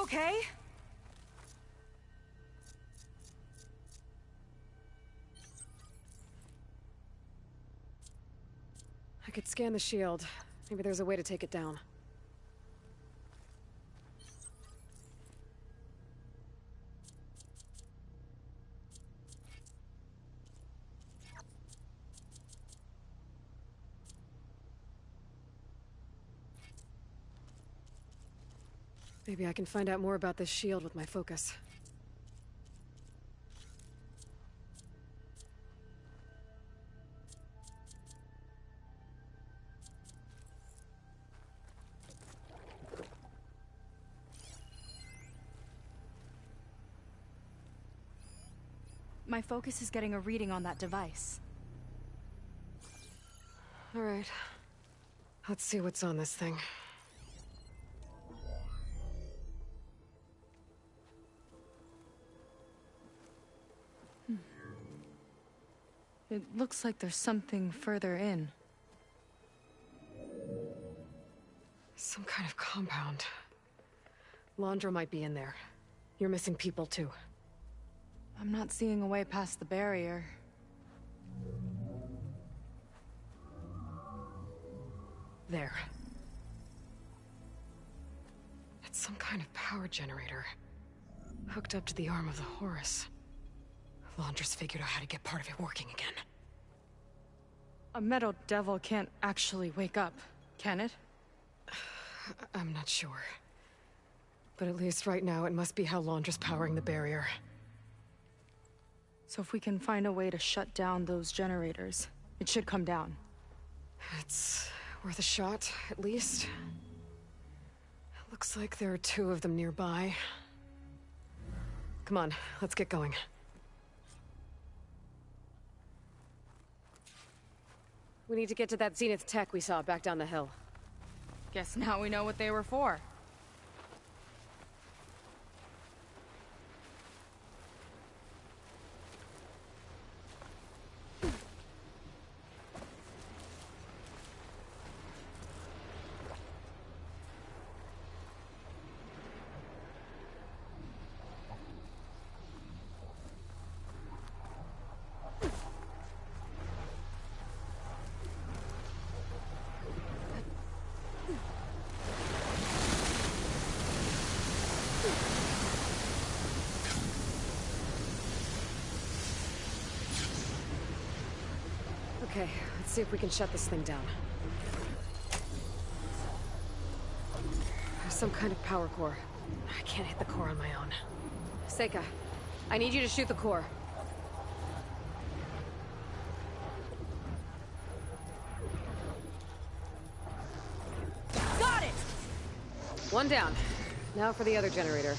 okay? I could scan the shield. Maybe there's a way to take it down. Maybe I can find out more about this shield with my focus. My focus is getting a reading on that device. All right. Let's see what's on this thing. It looks like there's something further in. Some kind of compound. Londra might be in there. You're missing people too. I'm not seeing a way past the barrier. There. It's some kind of power generator. Hooked up to the arm of the Horus. Londra's figured out how to get part of it working again. A metal devil can't actually wake up, can it? I'm not sure. But at least right now, it must be how Londra's powering the barrier. So if we can find a way to shut down those generators, it should come down. It's worth a shot, at least. Looks like there are 2 of them nearby. Come on, let's get going. We need to get to that Zenith tech we saw back down the hill. Guess now we know what they were for. Okay, let's see if we can shut this thing down. There's some kind of power core. I can't hit the core on my own. Seika, I need you to shoot the core. Got it! One down. Now for the other generator.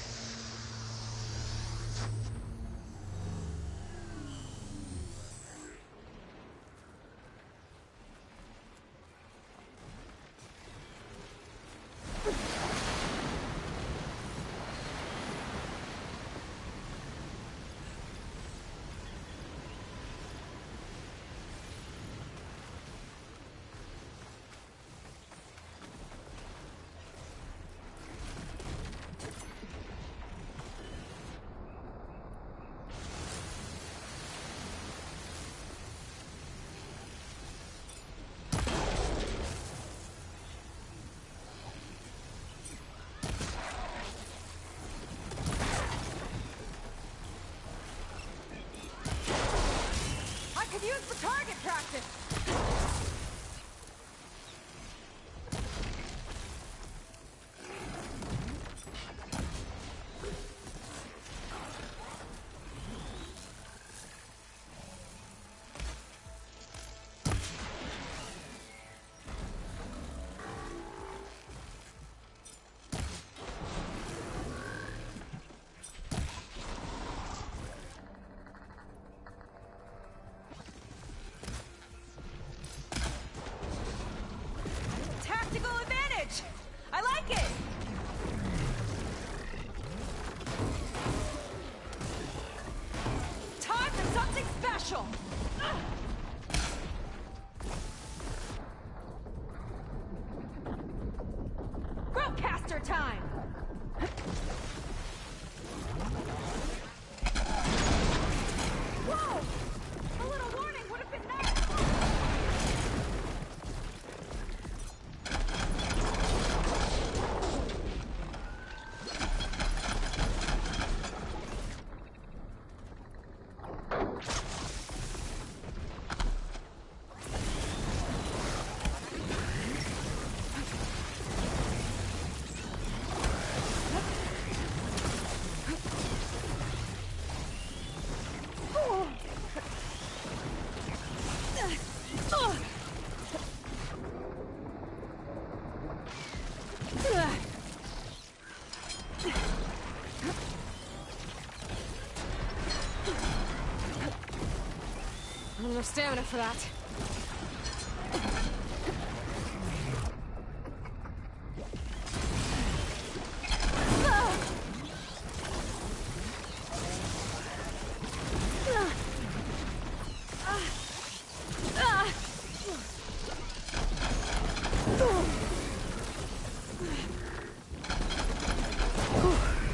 Not enough stamina for that.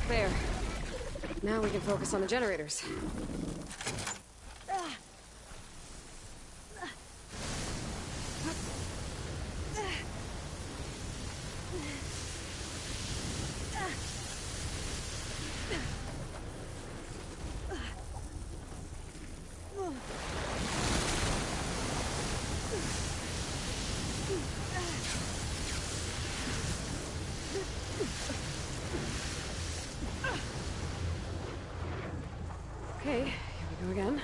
There. Now we can focus on the generators. Okay, here we go again.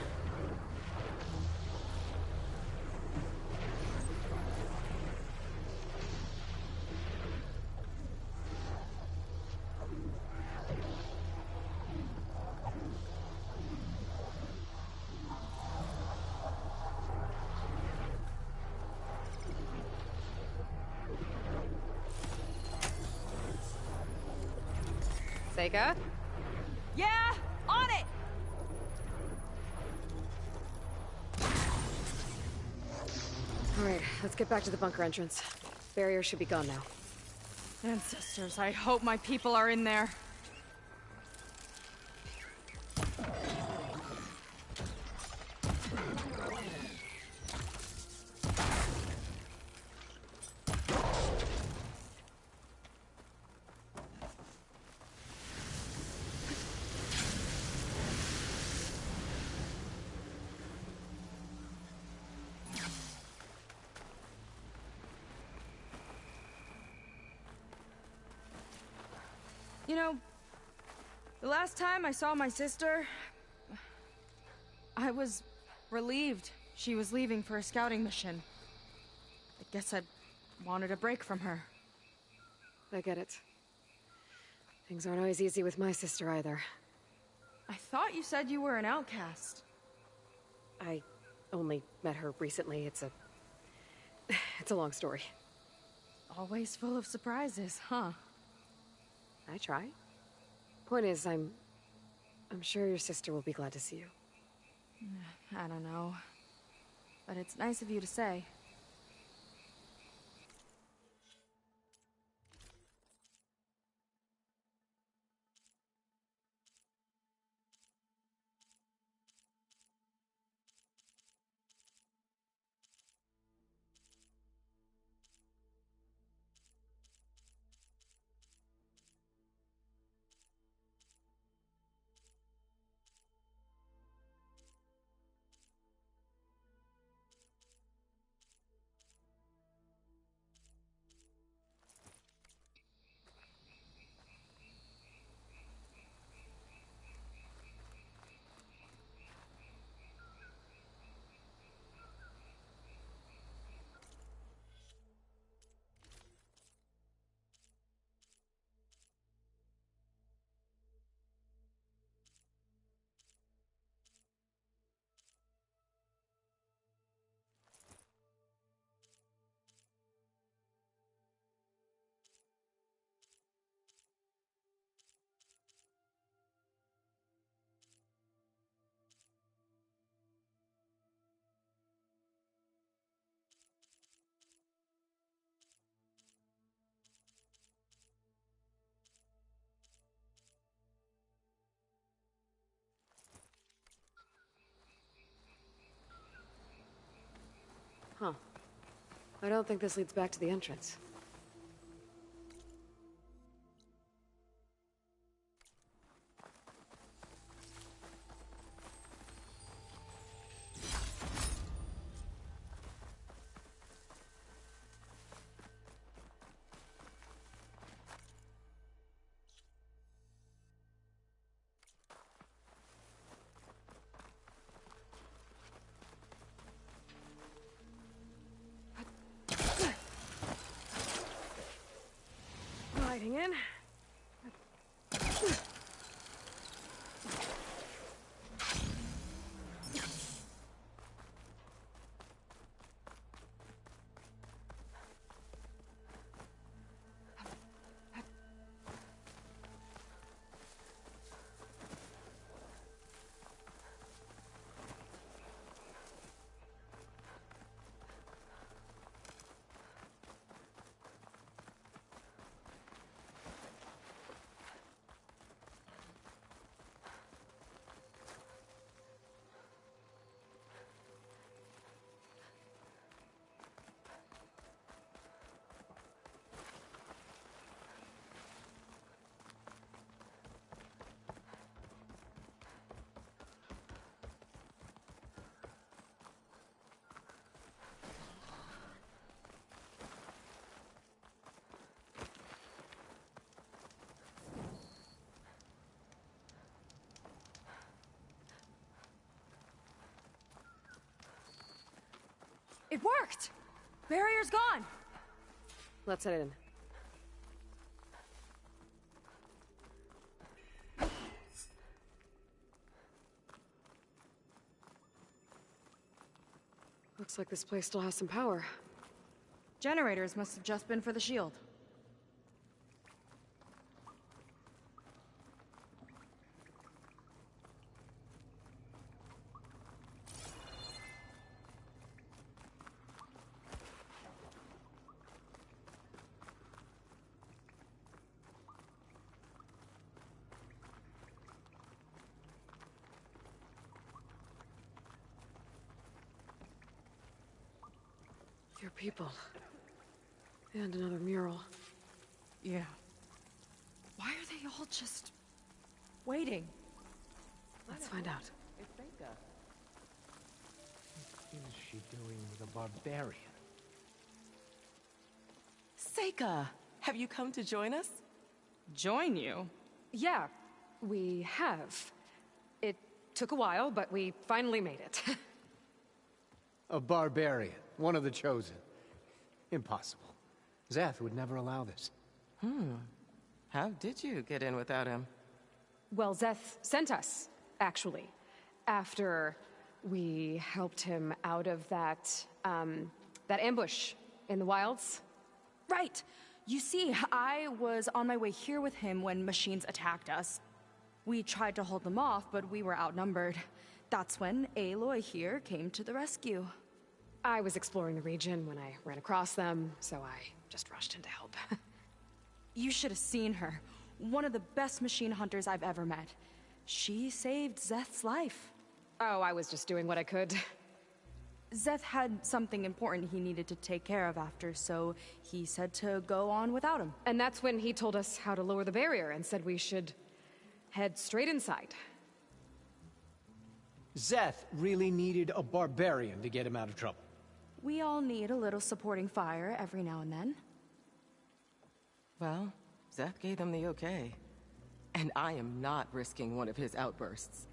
Seika? Yeah! On it! Alright, let's get back to the bunker entrance. Barrier should be gone now. Ancestors, I hope my people are in there. You know, the last time I saw my sister, I was relieved she was leaving for a scouting mission. I guess I wanted a break from her. I get it. Things aren't always easy with my sister either. I thought you said you were an outcast. I only met her recently. It's a long story. Always full of surprises, huh? I try. Point is, I'm sure your sister will be glad to see you. I don't know. But it's nice of you to say. Huh. I don't think this leads back to the entrance. Gliding in. It worked! Barrier's gone! Let's head in. Looks like this place still has some power. Generators must have just been for the shield. Your people. And another mural. Yeah. Why are they all just... waiting? Let's find out. It's Seika. What is she doing with a barbarian? Seika, have you come to join us? Join you? Yeah, we have. It took a while, but we finally made it. A barbarian, one of the chosen. Impossible. Szeth would never allow this. How did you get in without him? Well, Szeth sent us, actually. After we helped him out of that ambush in the wilds. Right! You see, I was on my way here with him when machines attacked us. We tried to hold them off, but we were outnumbered. That's when Aloy here came to the rescue. I was exploring the region when I ran across them, so I just rushed in to help. You should have seen her. One of the best machine hunters I've ever met. She saved Szeth's life. Oh, I was just doing what I could. Szeth had something important he needed to take care of after, so he said to go on without him. And that's when he told us how to lower the barrier and said we should head straight inside. Szeth really needed a barbarian to get him out of trouble. We all need a little supporting fire every now and then. Well, Szeth gave them the okay. And I am not risking one of his outbursts.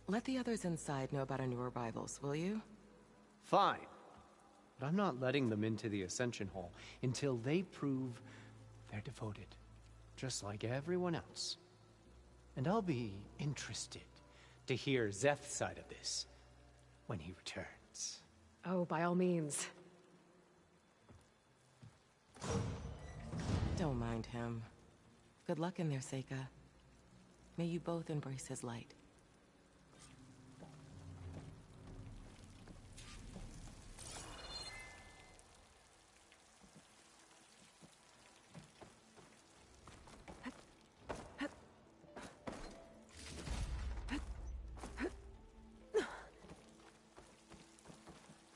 Let the others inside know about our new arrivals, will you? Fine. But I'm not letting them into the Ascension Hall until they prove they're devoted. Just like everyone else. And I'll be interested to hear Szeth's side of this when he returns. Oh, by all means. Don't mind him. Good luck in there, Seika. May you both embrace his light.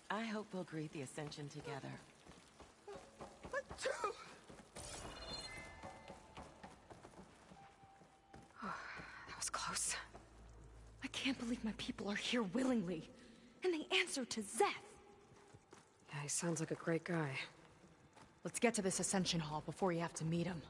I hope we'll greet the Ascension together. That was close. I can't believe my people are here willingly. And they answered to Szeth. Yeah, he sounds like a great guy. Let's get to this Ascension Hall before you have to meet him.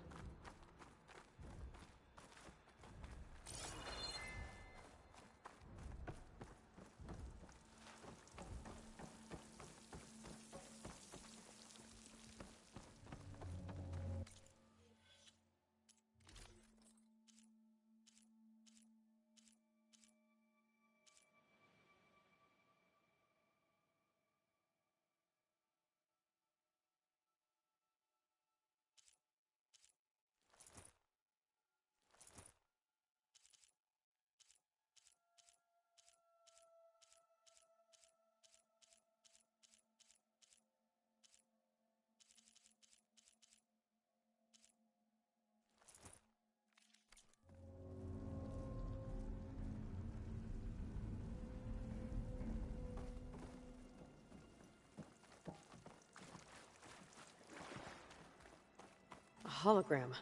A hologram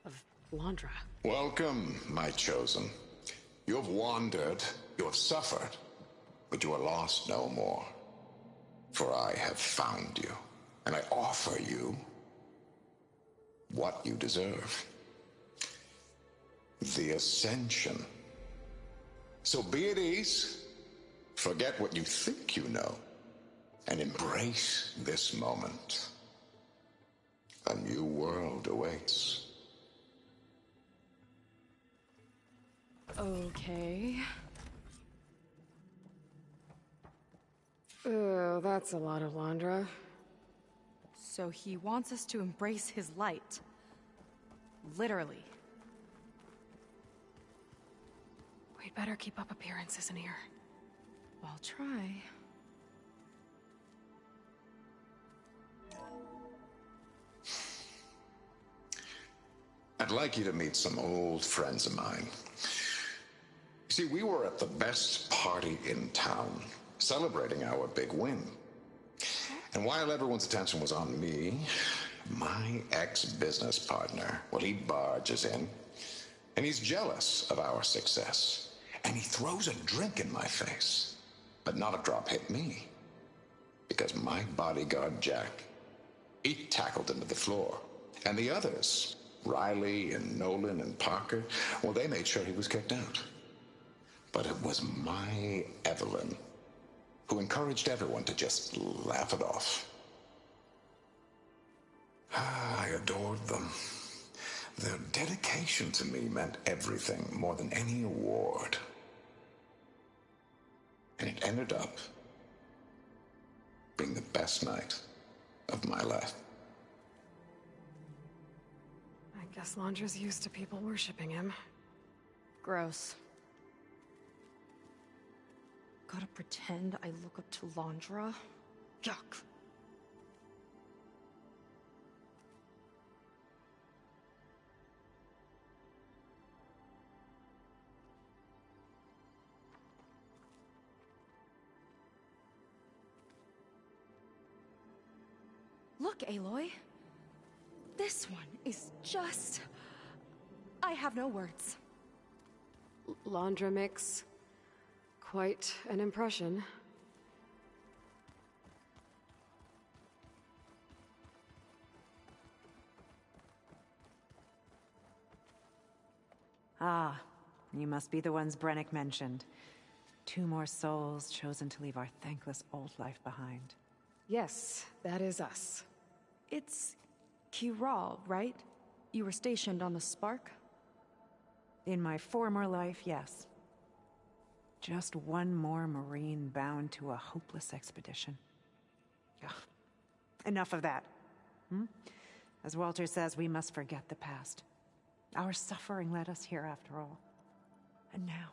of Londra. Welcome, my chosen. You have wandered, you have suffered, but you are lost no more. For I have found you, and I offer you what you deserve. The Ascension. So be at ease. Forget what you think you know, and embrace this moment. A new world awaits. Okay. Oh, that's a lot of Londra. So he wants us to embrace his light. Literally. We'd better keep up appearances in here. I'll try. I'd like you to meet some old friends of mine. See, we were at the best party in town, celebrating our big win. And while everyone's attention was on me, my ex-business partner, well, he barges in, and he's jealous of our success. And he throws a drink in my face. But not a drop hit me. Because my bodyguard, Jack, he tackled him to the floor. And the others, Riley and Nolan and Parker, well, they made sure he was kicked out. But it was my Evelyn who encouraged everyone to just laugh it off. I adored them. Their dedication to me meant everything, more than any award. And it ended up being the best night of my life. I guess Londra's used to people worshipping him. Gross. Gotta pretend I look up to Londra? Yuck. Look, Aloy. This one is just... I have no words. Londra makes quite an impression. Ah, you must be the ones Brennick mentioned. 2 more souls chosen to leave our thankless old life behind. Yes, that is us. It's Kiral, right? You were stationed on the Spark? In my former life, yes. Just one more Marine bound to a hopeless expedition. Ugh. Enough of that. As Walter says, we must forget the past. Our suffering led us here after all. And now,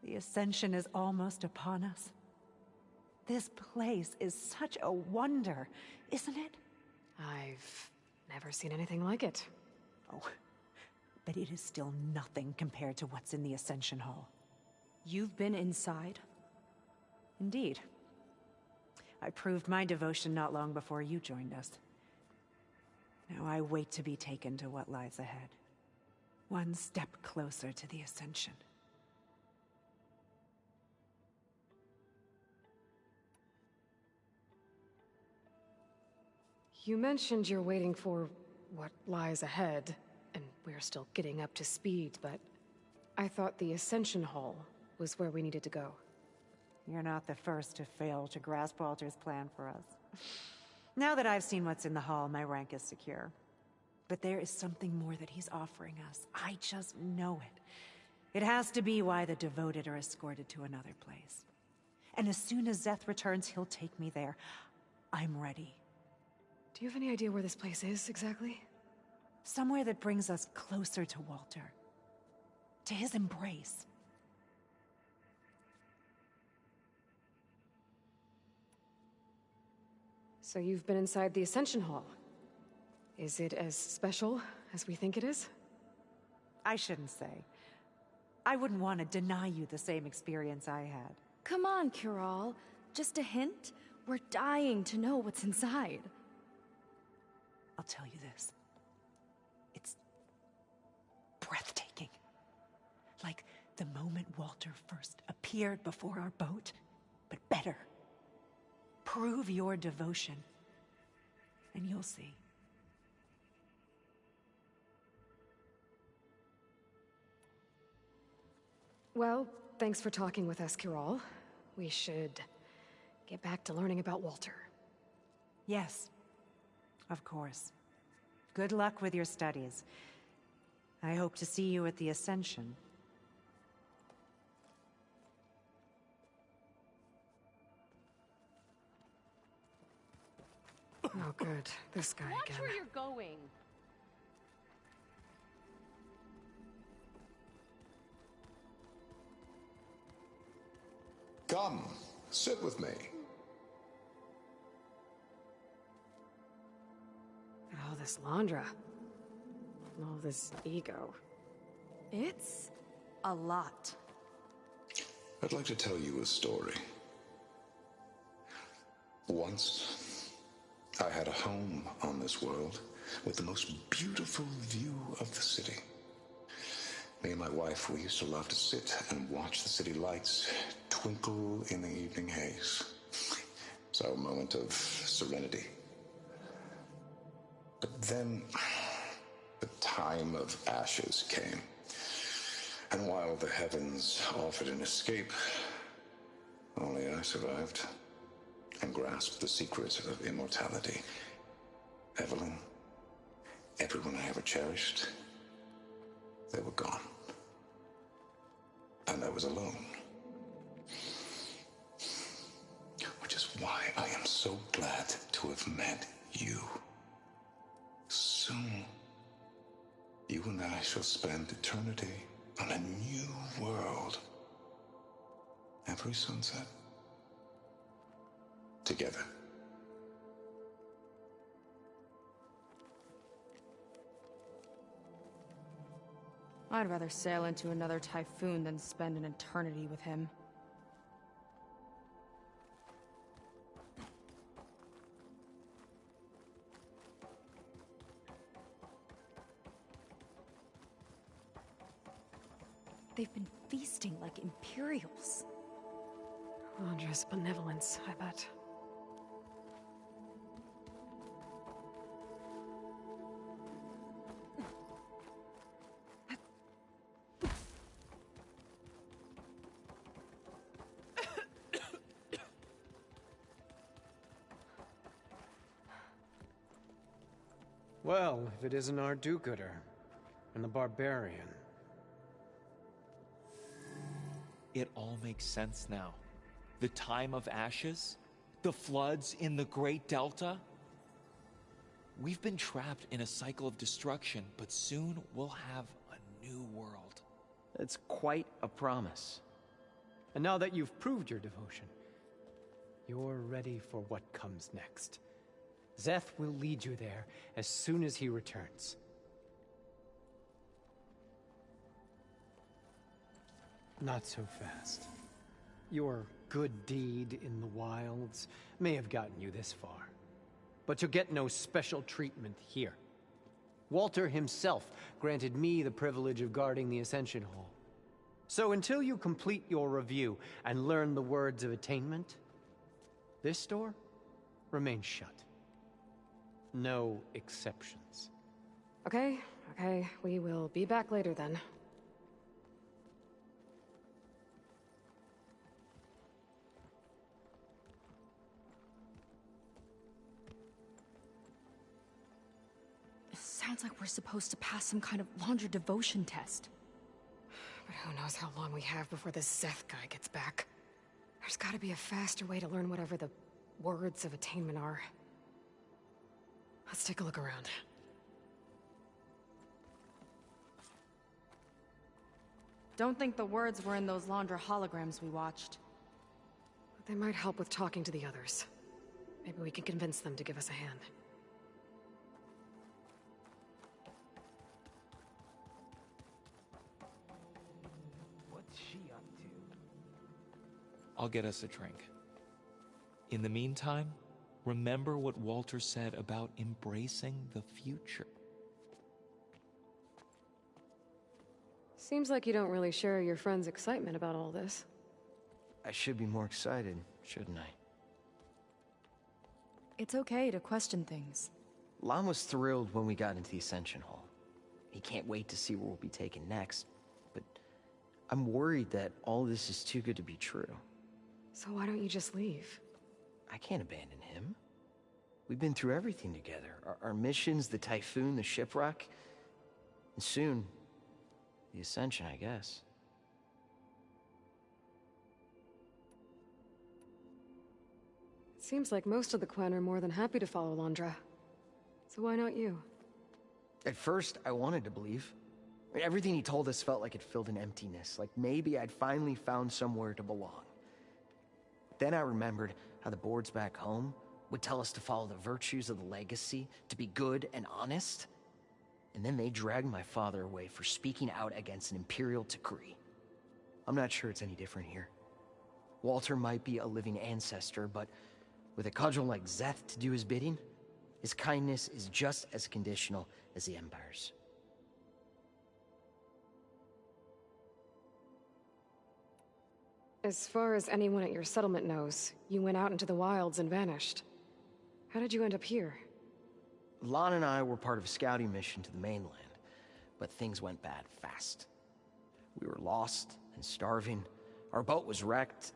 the Ascension is almost upon us. This place is such a wonder, isn't it? I've never seen anything like it. Oh, but it is still nothing compared to what's in the Ascension Hall. You've been inside? Indeed. I proved my devotion not long before you joined us. Now I wait to be taken to what lies ahead. One step closer to the Ascension. You mentioned you're waiting for what lies ahead, and we're still getting up to speed, but I thought the Ascension Hall was where we needed to go. You're not the first to fail to grasp Walter's plan for us. Now that I've seen what's in the hall, my rank is secure. But there is something more that he's offering us. I just know it. It has to be why the devoted are escorted to another place. And as soon as Szeth returns, he'll take me there. I'm ready. Do you have any idea where this place is, exactly? Somewhere that brings us closer to Walter. To his embrace. So you've been inside the Ascension Hall. Is it as special as we think it is? I shouldn't say. I wouldn't want to deny you the same experience I had. Come on, Kiral. Just a hint? We're dying to know what's inside. I'll tell you this. It's breathtaking. Like the moment Walter first appeared before our boat, but better. Prove your devotion, and you'll see. Well, thanks for talking with us, Kiral. We should get back to learning about Walter. Yes, of course. Good luck with your studies. I hope to see you at the Ascension. Oh, good. This guy Watch again. where you're going. Come, sit with me. Oh, this Londra. All this ego. It's a lot. I'd like to tell you a story. Once, I had a home on this world with the most beautiful view of the city. Me and my wife, we used to love to sit and watch the city lights twinkle in the evening haze. It's our moment of serenity. But then, the time of ashes came. And while the heavens offered an escape, only I survived and grasped the secret of immortality. Evelyn, everyone I ever cherished, they were gone. And I was alone. Which is why I am so glad to have met you. Soon, you and I shall spend eternity on a new world. Every sunset. Together. I'd rather sail into another typhoon than spend an eternity with him. They've been feasting like Imperials. Londra's benevolence, I bet. Well, if it isn't our do-gooder and the barbarian. It all makes sense now. The time of ashes, the floods in the Great Delta. We've been trapped in a cycle of destruction, but soon we'll have a new world. It's quite a promise. And now that you've proved your devotion, you're ready for what comes next. Szeth will lead you there as soon as he returns. Not so fast. Your good deed in the wilds may have gotten you this far, but you'll get no special treatment here. Walter himself granted me the privilege of guarding the Ascension Hall. So until you complete your review and learn the words of attainment, this door remains shut. No exceptions. Okay, we will be back later then. It sounds like we're supposed to pass some kind of Laundra devotion test. But who knows how long we have before this Szeth guy gets back. There's gotta be a faster way to learn whatever the words of attainment are. Let's take a look around. Don't think the words were in those Laundra holograms we watched. But they might help with talking to the others. Maybe we can convince them to give us a hand. What's she up to? I'll get us a drink. In the meantime, remember what Walter said about embracing the future. Seems like you don't really share your friend's excitement about all this. I should be more excited, shouldn't I? It's okay to question things. Lon was thrilled when we got into the Ascension Hall. He can't wait to see where we'll be taken next, but I'm worried that all this is too good to be true. So why don't you just leave? I can't abandon him. We've been through everything together. Our missions, the Typhoon, the shipwreck. And soon, the Ascension, I guess. It seems like most of the clan are more than happy to follow Londra. So why not you? At first, I wanted to believe. I mean, everything he told us felt like it filled an emptiness, like maybe I'd finally found somewhere to belong. Then I remembered how the boards back home would tell us to follow the virtues of the legacy, to be good and honest. And then they dragged my father away for speaking out against an imperial decree. I'm not sure it's any different here. Walter might be a living ancestor, but with a cudgel like Szeth to do his bidding, his kindness is just as conditional as the Empire's. As far as anyone at your settlement knows, you went out into the wilds and vanished. How did you end up here? Lon and I were part of a scouting mission to the mainland, but things went bad fast. We were lost and starving, our boat was wrecked,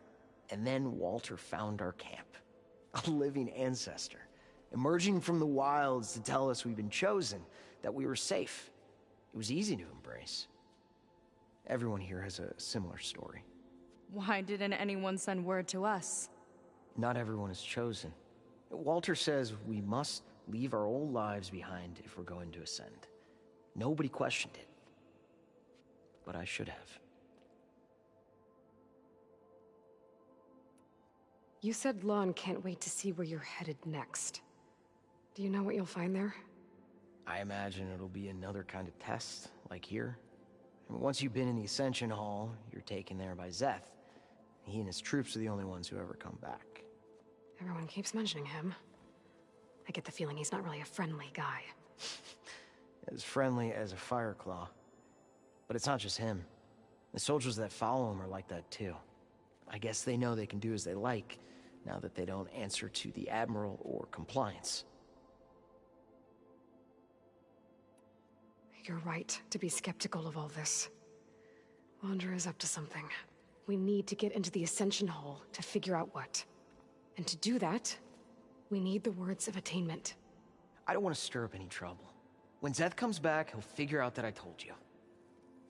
and then Walter found our camp. A living ancestor, emerging from the wilds to tell us we'd been chosen, that we were safe. It was easy to embrace. Everyone here has a similar story. Why didn't anyone send word to us? Not everyone is chosen. Walter says we must leave our old lives behind if we're going to ascend. Nobody questioned it. But I should have. You said Lon can't wait to see where you're headed next. Do you know what you'll find there? I imagine it'll be another kind of test, like here. And once you've been in the Ascension Hall, you're taken there by Szeth. He and his troops are the only ones who ever come back. Everyone keeps mentioning him. I get the feeling he's not really a friendly guy. As friendly as a Fireclaw. But it's not just him. The soldiers that follow him are like that too. I guess they know they can do as they like, now that they don't answer to the Admiral or Compliance. You're right to be skeptical of all this. Londra is up to something. We need to get into the Ascension Hall to figure out what. And to do that, we need the words of attainment. I don't want to stir up any trouble. When Szeth comes back, he'll figure out that I told you.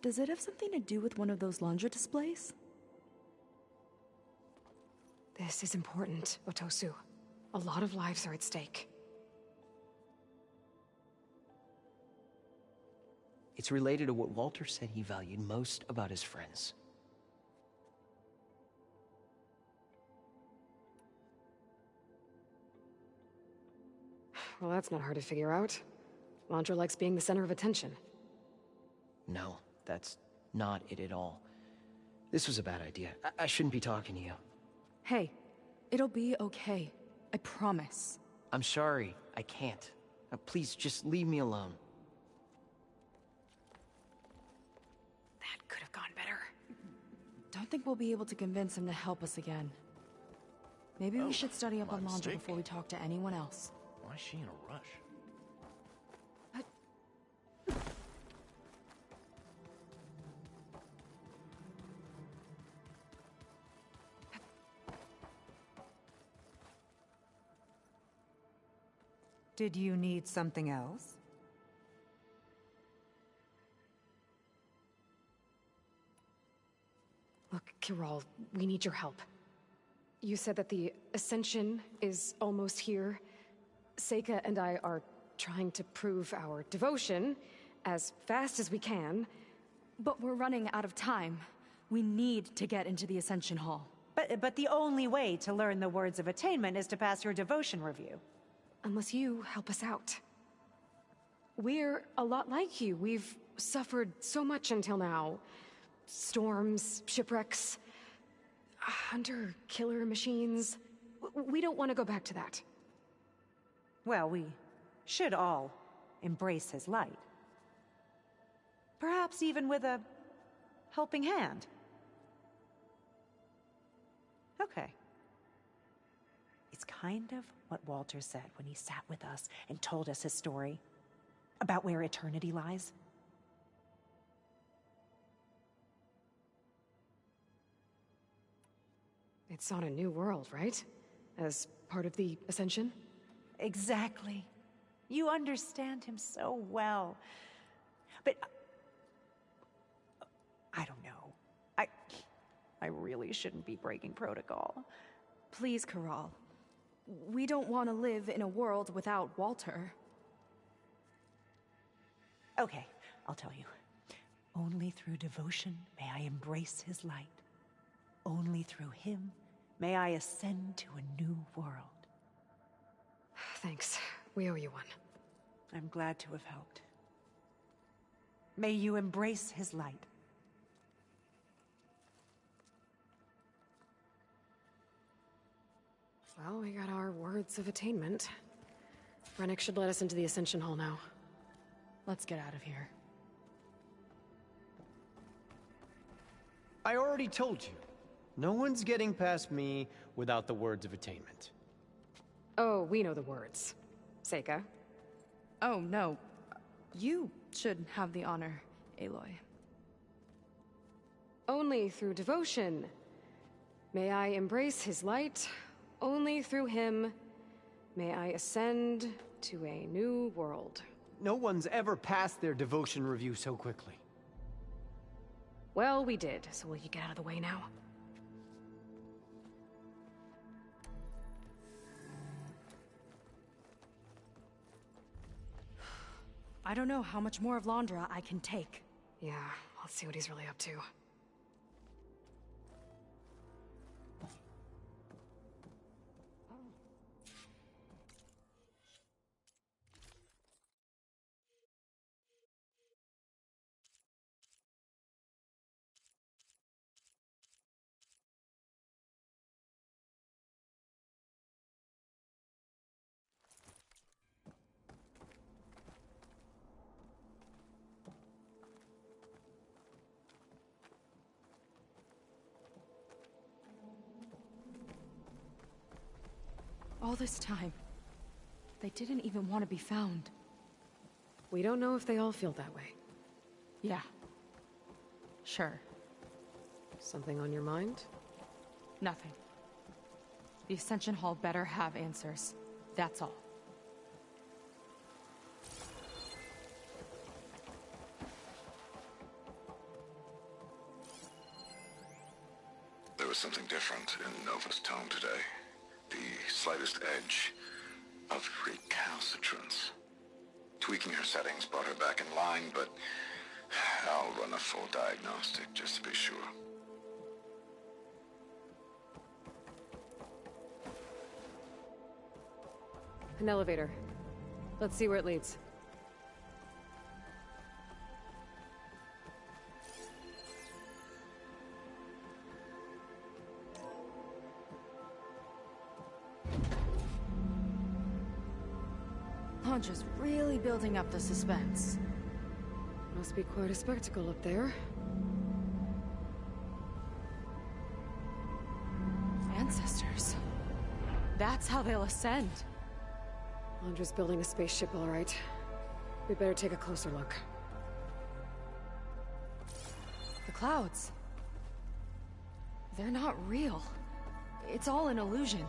Does it have something to do with one of those Londra displays? This is important, Otosu. A lot of lives are at stake. It's related to what Walter said he valued most about his friends. Well, that's not hard to figure out. Londra likes being the center of attention. No, that's not it at all. This was a bad idea. I shouldn't be talking to you. Hey, it'll be okay. I promise. I'm sorry, I can't. Please, just leave me alone. That could have gone better. Don't think we'll be able to convince him to help us again. Maybe we should study up on Londra before we talk to anyone else. Why is she in a rush? Did you need something else? Look, Kiral, we need your help. You said that the Ascension is almost here. Seika and I are trying to prove our devotion as fast as we can. But we're running out of time. We need to get into the Ascension Hall. But the only way to learn the words of attainment is to pass your devotion review. Unless you help us out. We're a lot like you. We've suffered so much until now. Storms, shipwrecks, hunter-killer machines. We don't want to go back to that. Well, we should all embrace his light. Perhaps even with a helping hand. Okay. It's kind of what Walter said when he sat with us and told us his story about where eternity lies. It's on a new world, right? As part of the Ascension? Exactly. You understand him so well. But I don't know. I really shouldn't be breaking protocol. Please, Corral. We don't want to live in a world without Walter. Okay, I'll tell you. Only through devotion may I embrace his light. Only through him may I ascend to a new world. Thanks. We owe you one. I'm glad to have helped. May you embrace his light. Well, we got our words of attainment. Rennick should let us into the Ascension Hall now. Let's get out of here. I already told you. No one's getting past me without the words of attainment. Oh, we know the words. Seika. Oh, no. You should have the honor, Aloy. Only through devotion may I embrace his light. Only through him may I ascend to a new world. No one's ever passed their devotion review so quickly. Well, we did, so will you get out of the way now? I don't know how much more of Londra I can take. Yeah, let's see what he's really up to. All this time, they didn't even want to be found. We don't know if they all feel that way. Yeah. Sure. Something on your mind? Nothing. The Ascension Hall better have answers. That's all. There was something different in Nova's tone today. The slightest edge of recalcitrance. Tweaking her settings brought her back in line, but I'll run a full diagnostic just to be sure. An elevator. Let's see where it leads. Londra's really building up the suspense. Must be quite a spectacle up there. Ancestors. That's how they'll ascend. Londra's building a spaceship, all right. We better take a closer look. The clouds. They're not real. It's all an illusion.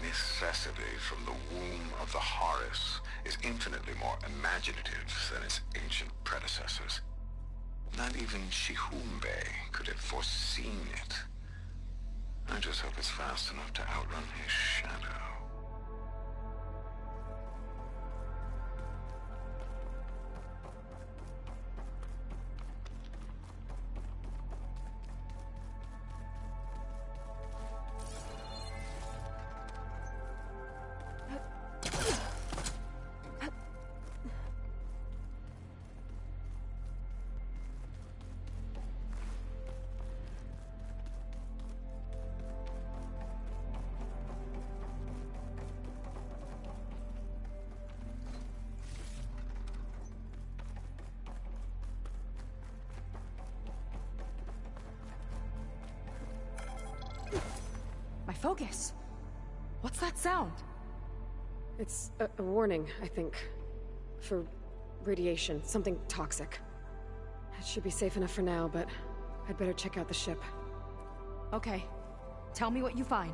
Necessity from the womb of the Horus is infinitely more imaginative than its ancient predecessors. Not even Shihumbe could have foreseen it. I just hope it's fast enough to outrun his shadow. focus. What's that sound? It's a warning, I think. For radiation, something toxic. It should be safe enough for now, but I'd better check out the ship. Okay. Tell me what you find.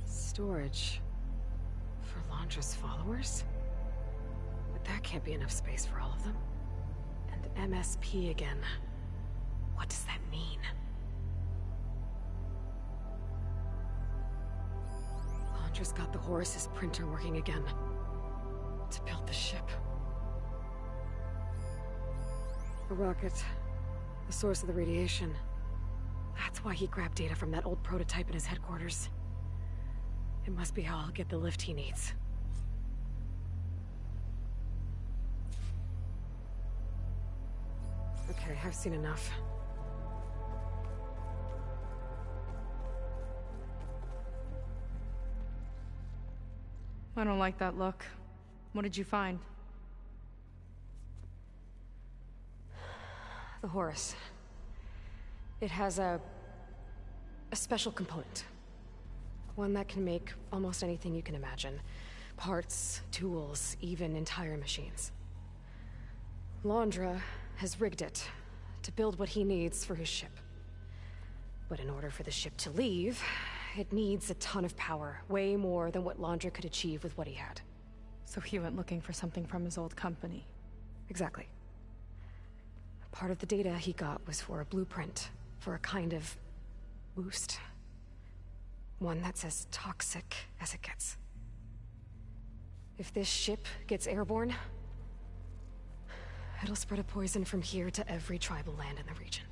Storage. For Londra's followers? But that can't be enough space for all of them. And MSP again. What does that mean? Londra's got the Horus's printer working again. To build the ship. A rocket. The source of the radiation. That's why he grabbed data from that old prototype in his headquarters. It must be how I'll get the lift he needs. Okay, I've seen enough. I don't like that look. What did you find? The Horus. It has a special component. One that can make almost anything you can imagine. Parts, tools, even entire machines. Londra has rigged it to build what he needs for his ship. But in order for the ship to leave, it needs a ton of power, way more than what Londra could achieve with what he had. So he went looking for something from his old company. Exactly. Part of the data he got was for a blueprint, for a kind of boost. One that's as toxic as it gets. If this ship gets airborne, it'll spread a poison from here to every tribal land in the region.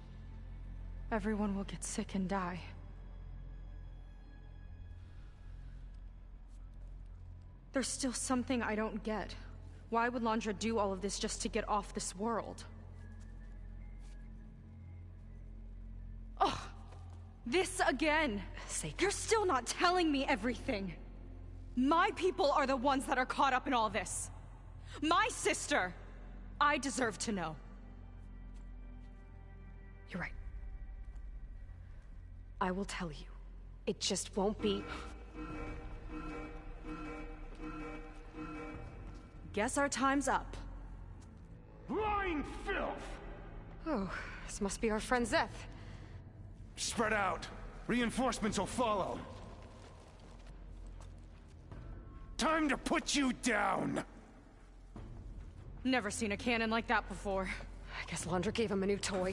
Everyone will get sick and die. There's still something I don't get. Why would Londra do all of this just to get off this world? Oh! This again! Seika. You're still not telling me everything! My people are the ones that are caught up in all this! My sister! I deserve to know. You're right. I will tell you. It just won't be... Guess our time's up. Lying filth! Oh, this must be our friend Zeth. Spread out. Reinforcements will follow. Time to put you down! Never seen a cannon like that before. I guess Londra gave him a new toy.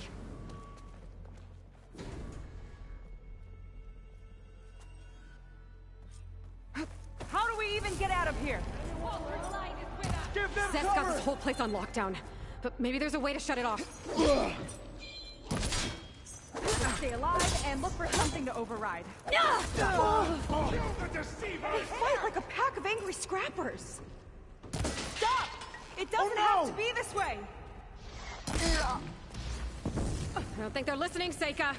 How do we even get out of here? Zeth got this whole place on lockdown. But maybe there's a way to shut it off. Stay alive and look for something to override. They fight like a pack of angry scrappers. Stop! It doesn't have to be this way! I don't think they're listening, Seika.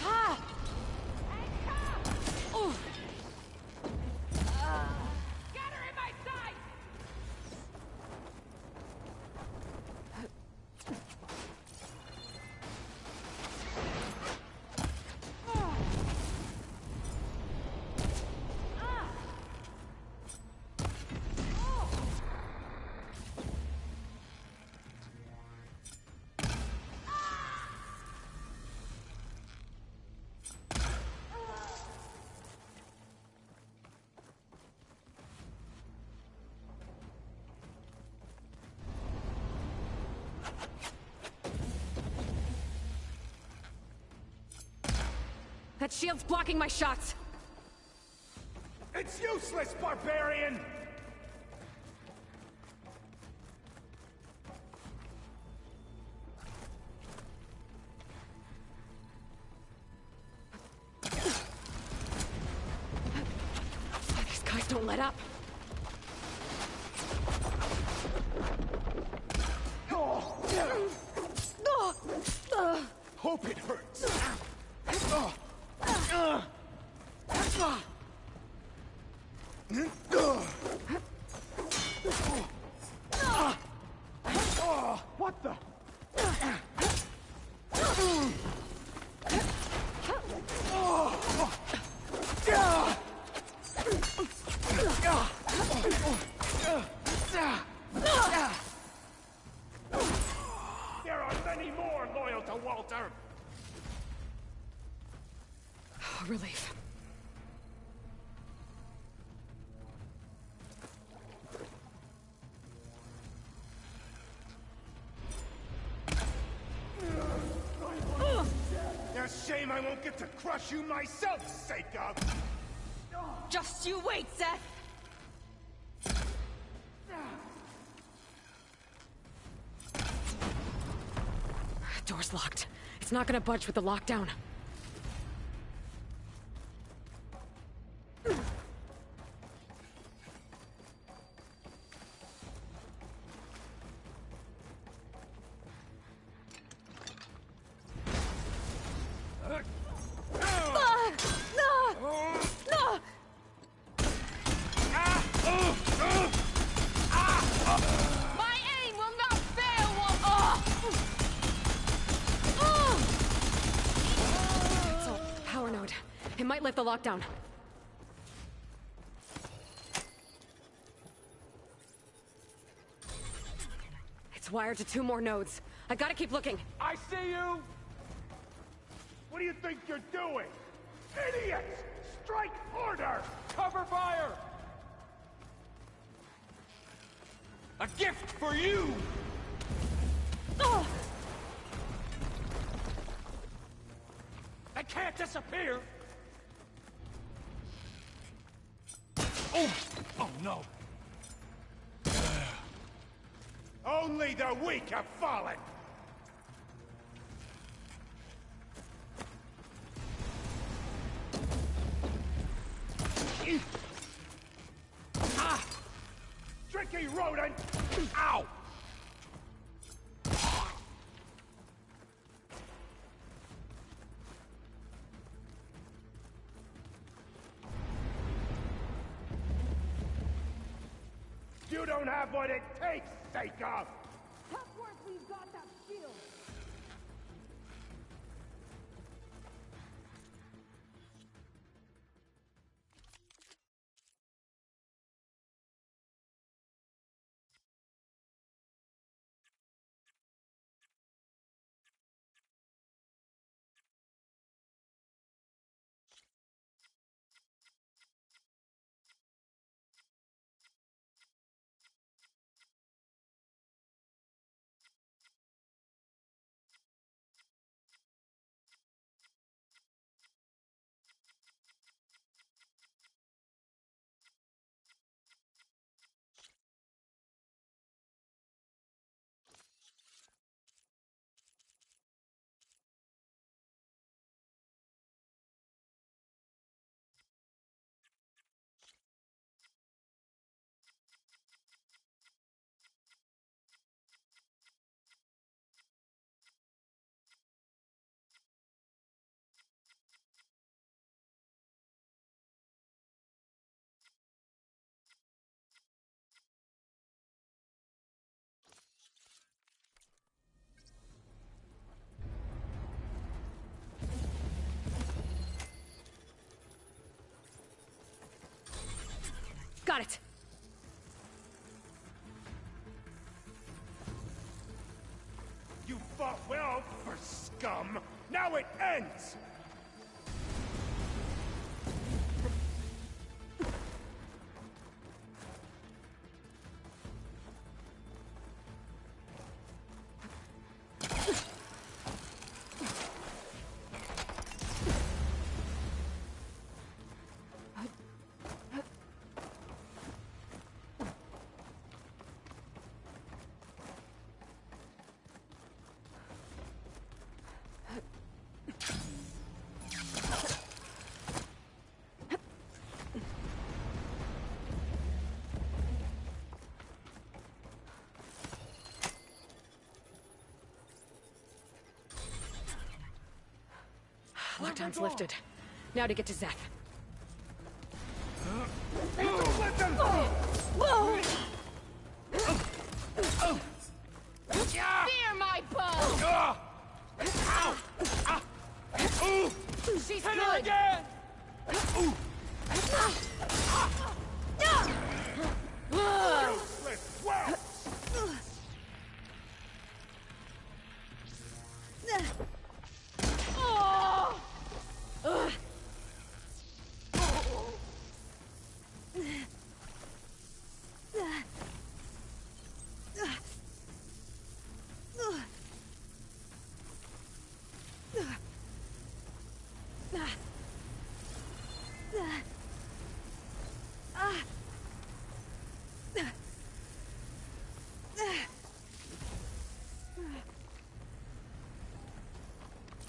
Ah! Oh. Get her in my sight! That shield's blocking my shots! It's useless, barbarian! These guys don't let up. Hope it hurts. What the? There are many more loyal to Walter. Relief. It's a shame I won't get to crush you myself, Seika! Just you wait, Seth! Door's locked. It's not gonna budge with the lockdown. My aim will not fail, Power node. It might lift the lockdown. It's wired to 2 more nodes. I gotta keep looking. I see you! What do you think you're doing? Idiots! Strike harder! Cover fire! A gift for you! I can't disappear! Oh! Oh no! Only the weak have fallen! Ah! Tricky rodent! Ow! You don't have what it takes, Seika! Tough work, we've got that shield. Got it! You fought well for scum! Now it ends! lockdown's lifted. Now to get to Zeth. Don't let them Fear my bow! She's Hit her good! again! Useless! Well!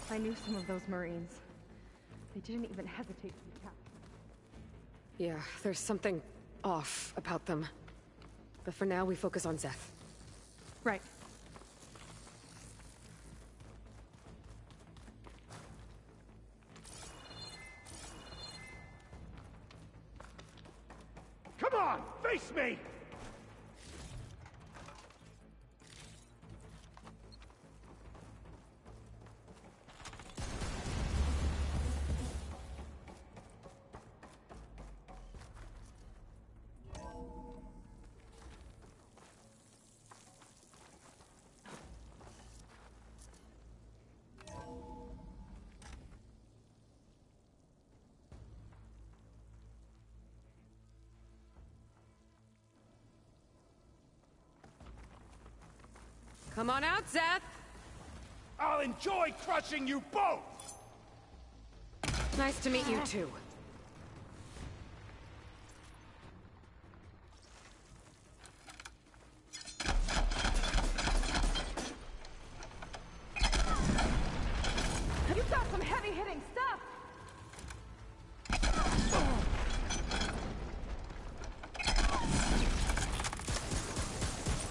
I knew some of those Marines. They didn't even hesitate to attack. Yeah, there's something off about them. But for now, we focus on Zeth. Right. Come on, face me! Come on out, Zeth! I'll enjoy crushing you both! Nice to meet you, too. You've got some heavy-hitting stuff!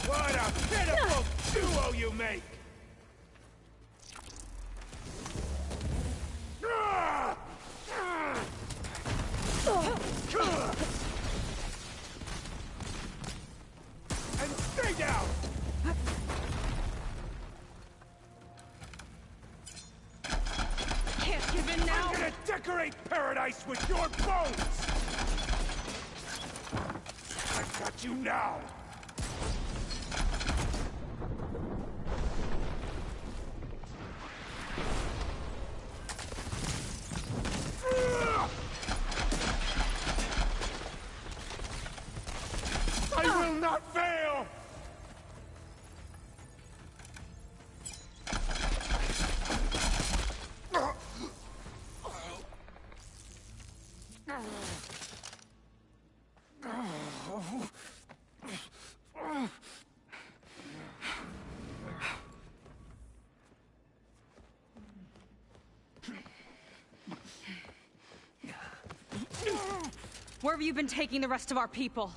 What a pitiful duo you make! And stay down! Can't give in now! I'm gonna decorate paradise with your bones! I've got you now! I will not fail! Where have you been taking the rest of our people?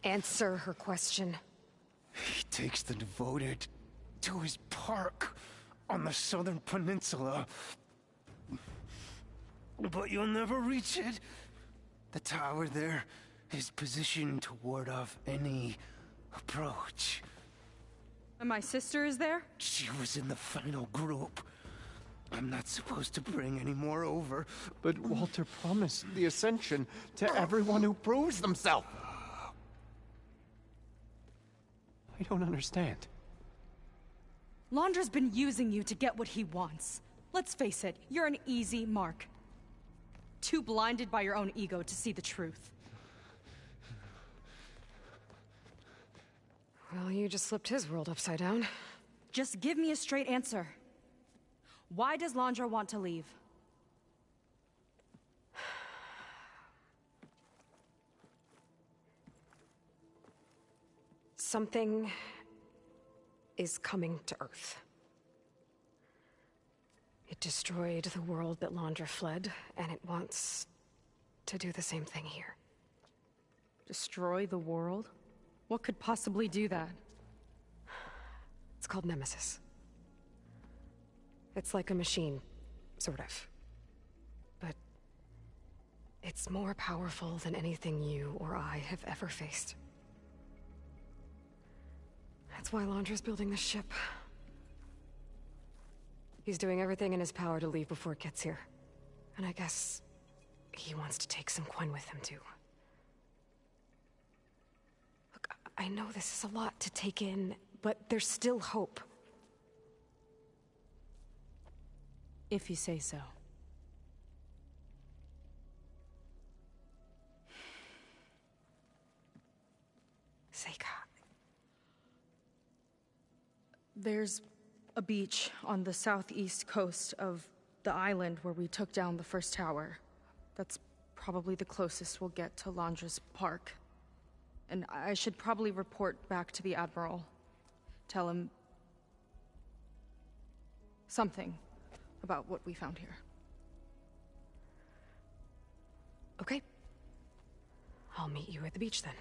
Answer her question. He takes the devoted to his park on the southern peninsula. But you'll never reach it. The tower there is positioned to ward off any approach. And my sister is there? She was in the final group. I'm not supposed to bring any more over. But Walter promised the Ascension to everyone who proves themselves. I don't understand. Londra's been using you to get what he wants. Let's face it, you're an easy mark. Too blinded by your own ego to see the truth. Well, you just flipped his world upside down. Just give me a straight answer. Why does Londra want to leave? Something is coming to Earth. It destroyed the world that Londra fled, and it wants to do the same thing here. Destroy the world? What could possibly do that? It's called Nemesis. It's like a machine, sort of. But it's more powerful than anything you or I have ever faced. That's why Londra's building this ship. He's doing everything in his power to leave before it gets here. And I guess he wants to take some Quen with him, too. Look, I know this is a lot to take in, but there's still hope. If you say so. Seika. There's a beach on the southeast coast of the island where we took down the first tower. That's probably the closest we'll get to Londra's park. And I should probably report back to the Admiral. Tell him something about what we found here. Okay. I'll meet you at the beach then.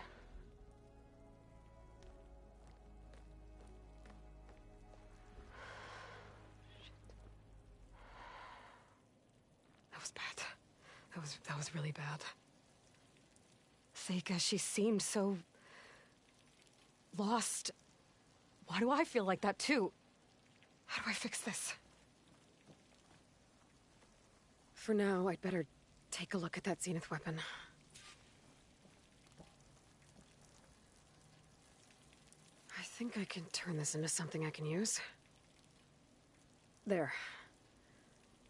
That was bad. That was really bad. Seika, she seemed so lost. Why do I feel like that too? How do I fix this? For now, I'd better take a look at that Zenith weapon. I think I can turn this into something I can use. There.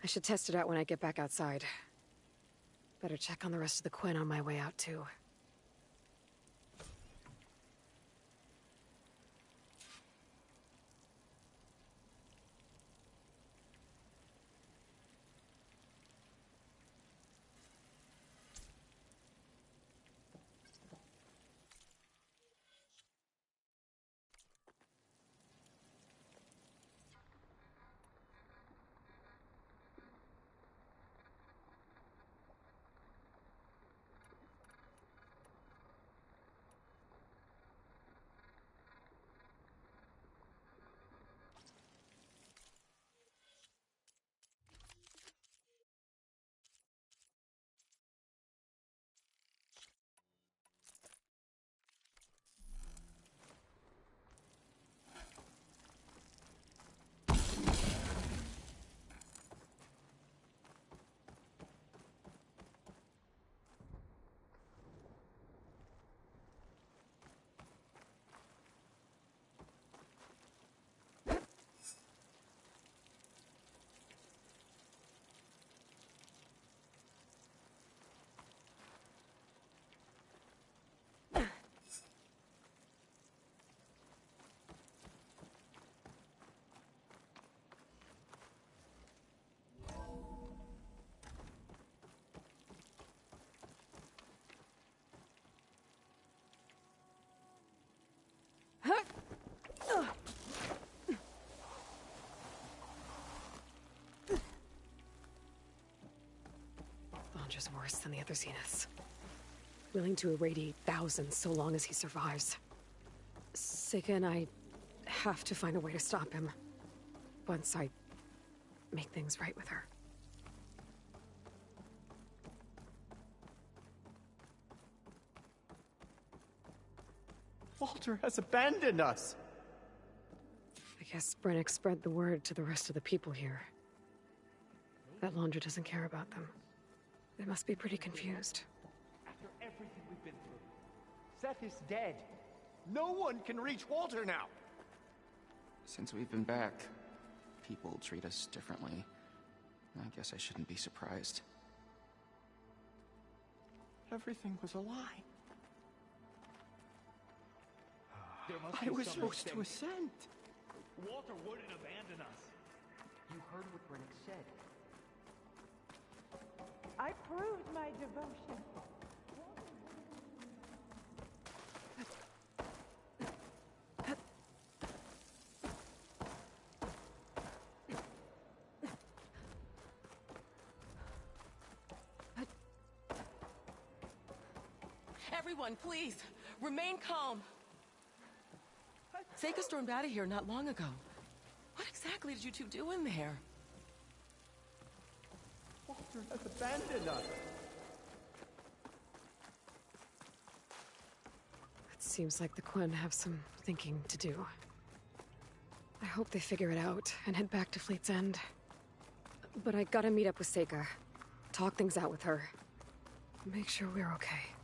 I should test it out when I get back outside. Better check on the rest of the Quen on my way out, too. Londra's worse than the other Zeniths. Willing to irradiate thousands so long as he survives. Seika and I have to find a way to stop him. Once I make things right with her. Walter has abandoned us! I guess Brennick spread the word to the rest of the people here. That Londra doesn't care about them. They must be pretty confused. After everything we've been through, Seth is dead. No one can reach Walter now! Since we've been back, people treat us differently. I guess I shouldn't be surprised. Everything was a lie. I was supposed to ascend. Walter wouldn't abandon us. You heard what Brennick said. I proved my devotion. Everyone, please, remain calm. Seika stormed out of here not long ago. What exactly did you two do in there? Walter has abandoned us. It seems like the Quen have some thinking to do. I hope they figure it out and head back to Fleet's End. But I gotta meet up with Seika. Talk things out with her. Make sure we're okay.